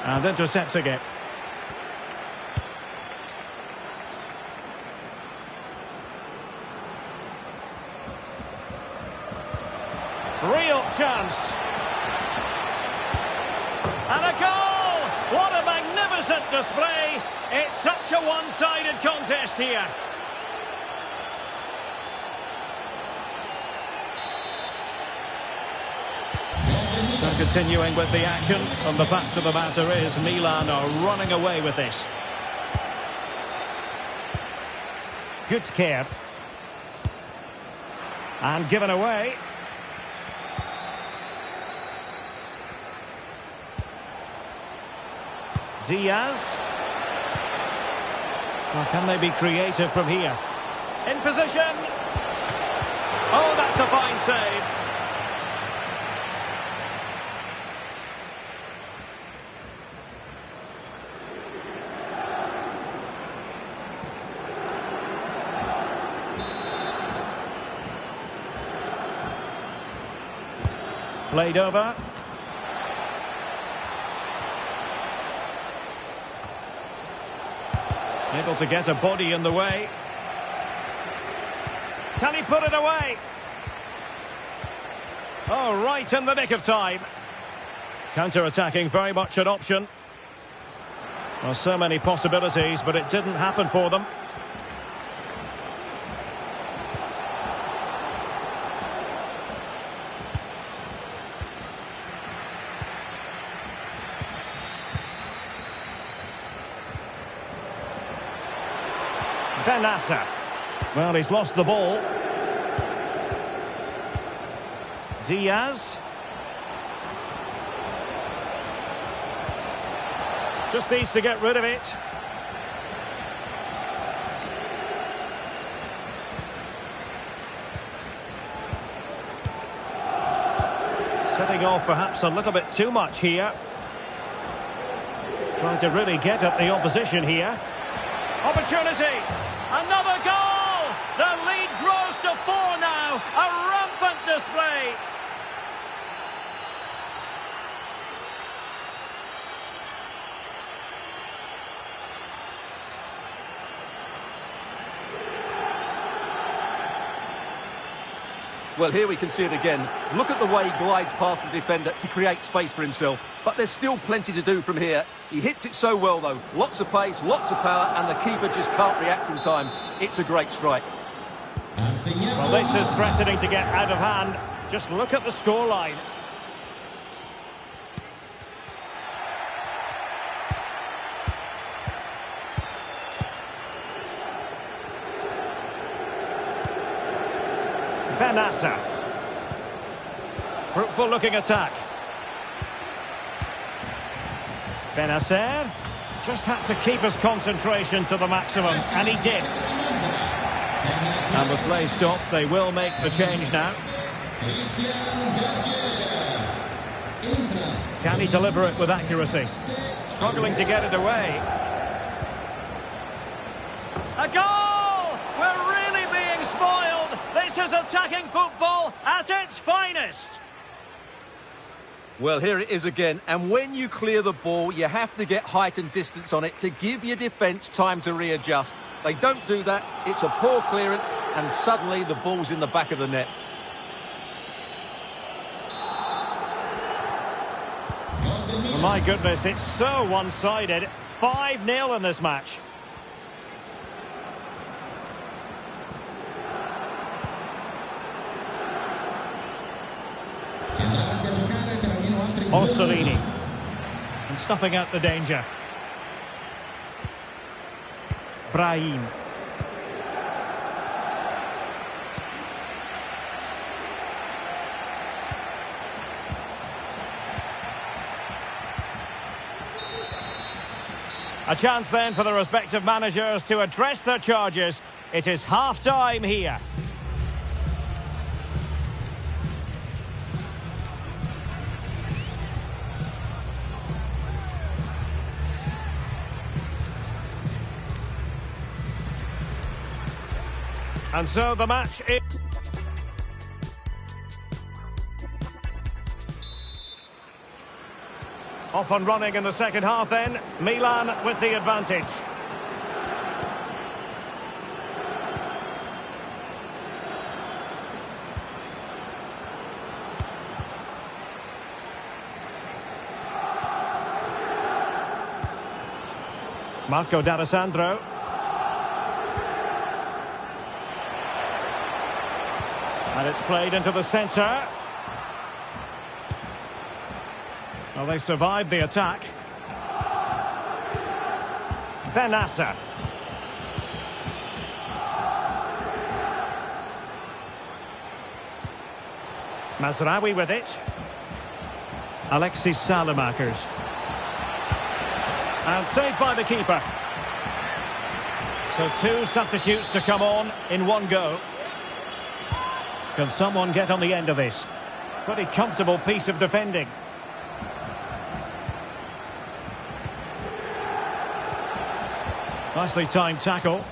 And intercepting it. Real chance. And a goal! What a magnificent display. It's such a one-sided contest here. So continuing with the action, and the fact of the matter is Milan are running away with this. Good care. And given away. Diaz. Well, can they be creative from here? In position. Oh, that's a fine save. Played over. Able to get a body in the way. Can he put it away? Oh, right in the nick of time. Counter-attacking, very much an option. Well, so many possibilities, but it didn't happen for them. Benasser. Well, he's lost the ball. Diaz. Just needs to get rid of it. Setting off perhaps a little bit too much here. Trying to really get at the opposition here. Opportunity. Another goal! The lead grows to 4 now. A rampant display. Well, here we can see it again. Look at the way he glides past the defender to create space for himself. But there's still plenty to do from here. He hits it so well, though. Lots of pace, lots of power, and the keeper just can't react in time. It's a great strike. Well, this is threatening to get out of hand. Just look at the scoreline. Benasser. Fruitful looking attack. Benasser just had to keep his concentration to the maximum, and he did. And with play stopped, they will make the change now. Can he deliver it with accuracy? Struggling to get it away. A goal! We're really being spoiled. This is attacking football at its finest. Well, here it is again, and when you clear the ball, you have to get height and distance on it to give your defence time to readjust. They don't do that, it's a poor clearance, and suddenly the ball's in the back of the net. Oh my goodness, it's so one-sided. 5-0 in this match. Orsolini. And stuffing out the danger. Brahim. A chance then for the respective managers to address their charges. It is half-time here. And so the match is... Off and running in the second half then. Milan with the advantage. Marco D'Alessandro. And it's played into the centre. Well, they survived the attack. Benassa. Mazraoui with it. Alexis Salamakers. And saved by the keeper. So two substitutes to come on in one go. Can someone get on the end of this? Pretty comfortable piece of defending. Nicely timed tackle.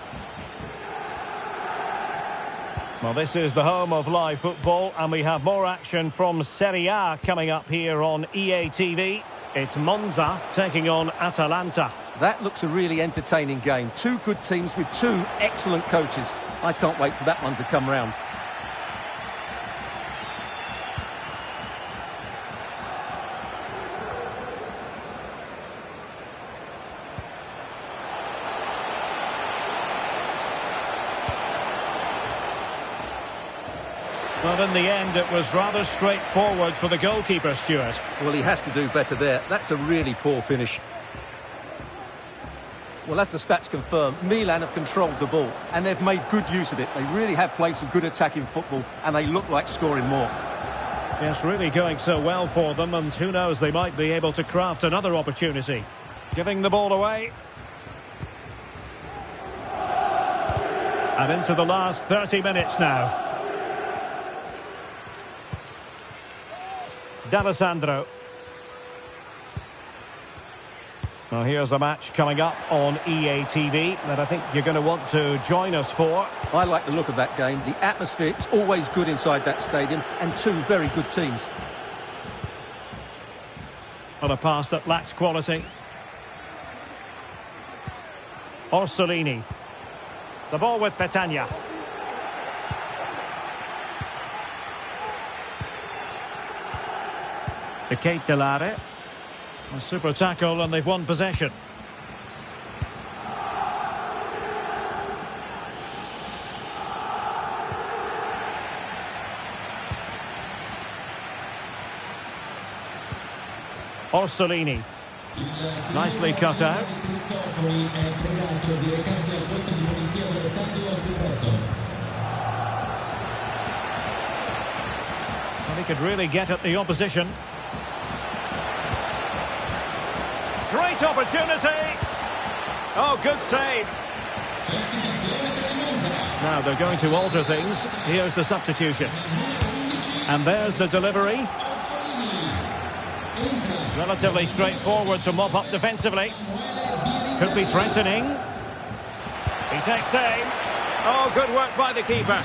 Well, this is the home of live football, and we have more action from Serie A coming up here on EA TV. It's Monza taking on Atalanta. That looks a really entertaining game. Two good teams with two excellent coaches. I can't wait for that one to come round. Well, in the end, it was rather straightforward for the goalkeeper, Stuart. Well, he has to do better there. That's a really poor finish. Well, as the stats confirm, Milan have controlled the ball, and they've made good use of it. They really have played some good attacking football, and they look like scoring more. Yes, really going so well for them, and who knows, they might be able to craft another opportunity. Giving the ball away. And into the last 30 minutes now. D'Alessandro. Well, here's a match coming up on EA TV that I think you're going to want to join us for. I like the look of that game. The atmosphere is always good inside that stadium, and two very good teams. On a pass that lacks quality. Orsolini. The ball with Petagna. De Ketelare. A super tackle, and they've won possession. Orsolini. Nicely cut out. Well, he could really get at the opposition. Great opportunity. Oh, good save. Now they're going to alter things. Here's the substitution. And there's the delivery. Relatively straightforward to mop up defensively. Could be threatening. He takes aim. Oh, good work by the keeper.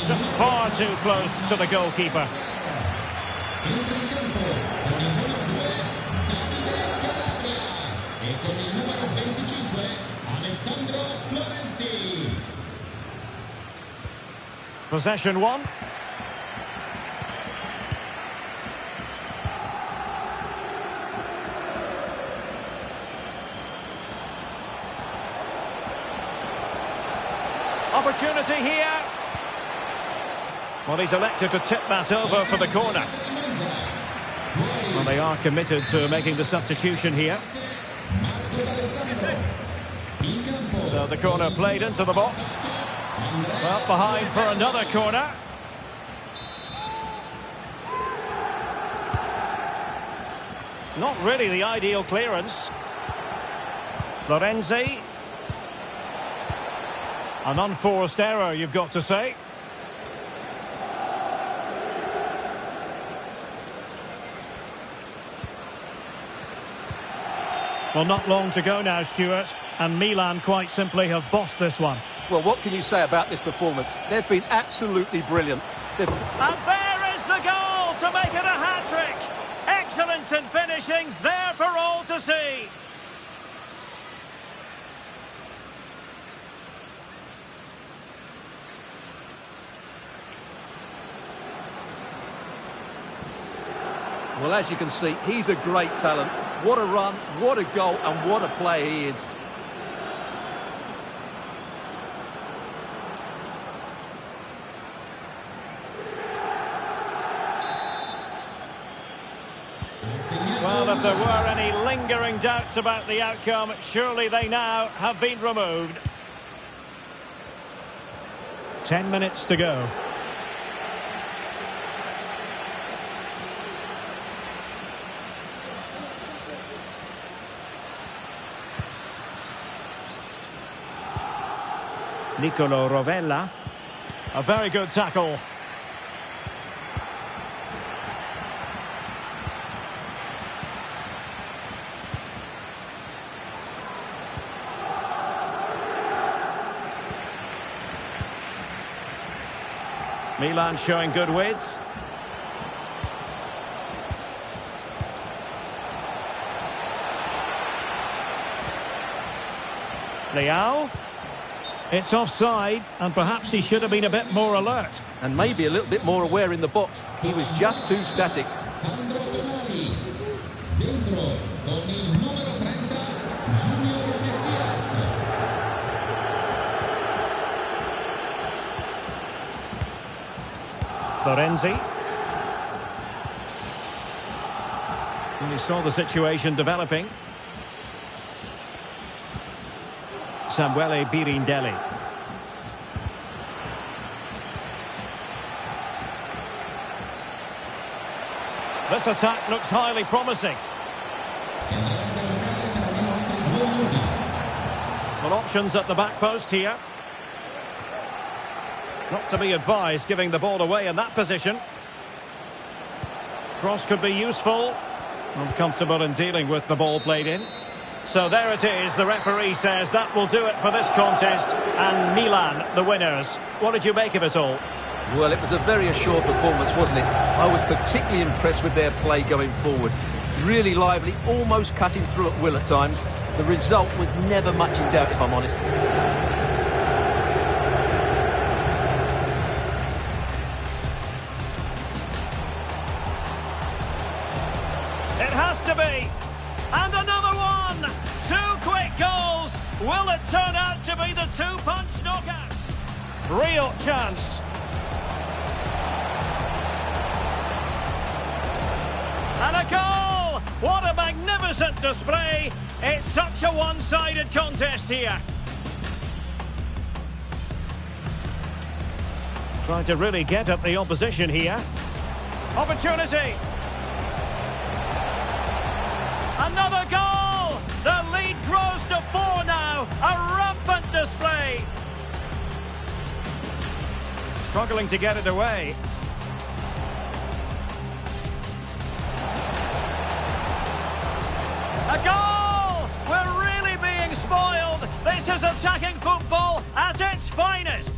Just far too close to the goalkeeper. Possession one. Opportunity here. Well, he's elected to tip that over for the corner. Well, they are committed to making the substitution here. So the corner played into the box. Well, behind for another corner. Not really the ideal clearance. Florenzi. An unforced error, you've got to say. Well, not long to go now, Stuart, and Milan quite simply have bossed this one. Well, what can you say about this performance? They've been absolutely brilliant. And there is the goal to make it a hat-trick. Excellence in finishing, there for all to see. Well, as you can see, he's a great talent. What a run, what a goal, and what a player he is. Well, if there were any lingering doubts about the outcome, surely they now have been removed. 10 minutes to go. Nicolo Rovella. A very good tackle. Milan showing good width. Leao. It's offside, and perhaps he should have been a bit more alert. And maybe a little bit more aware in the box. He was just too static. Sandro Tonali. Dentro con il numero 30, Junior Messias. Florenzi. And he saw the situation developing. Samuele Birindelli. This attack looks highly promising. Well, options at the back post here. Not to be advised giving the ball away in that position. Cross could be useful. Uncomfortable in dealing with the ball played in. So there it is, the referee says that will do it for this contest, and Milan, the winners. What did you make of it all? Well, it was a very assured performance, wasn't it? I was particularly impressed with their play going forward. Really lively, almost cutting through at will at times. The result was never much in doubt, if I'm honest. It has to be. And another one! 2 quick goals! Will it turn out to be the 2-punch knockout? Real chance. And a goal! What a magnificent display! It's such a one-sided contest here. Trying to really get at the opposition here. Opportunity! Another goal! The lead grows to 4 now. A rampant display. Struggling to get it away. A goal! We're really being spoiled. This is attacking football at its finest.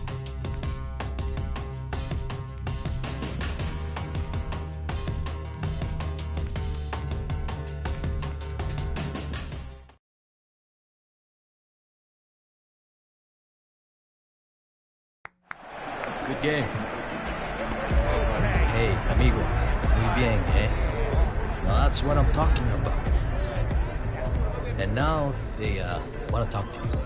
Good game. Hey, amigo. Muy bien, eh? Now that's what I'm talking about. And now they want to talk to you.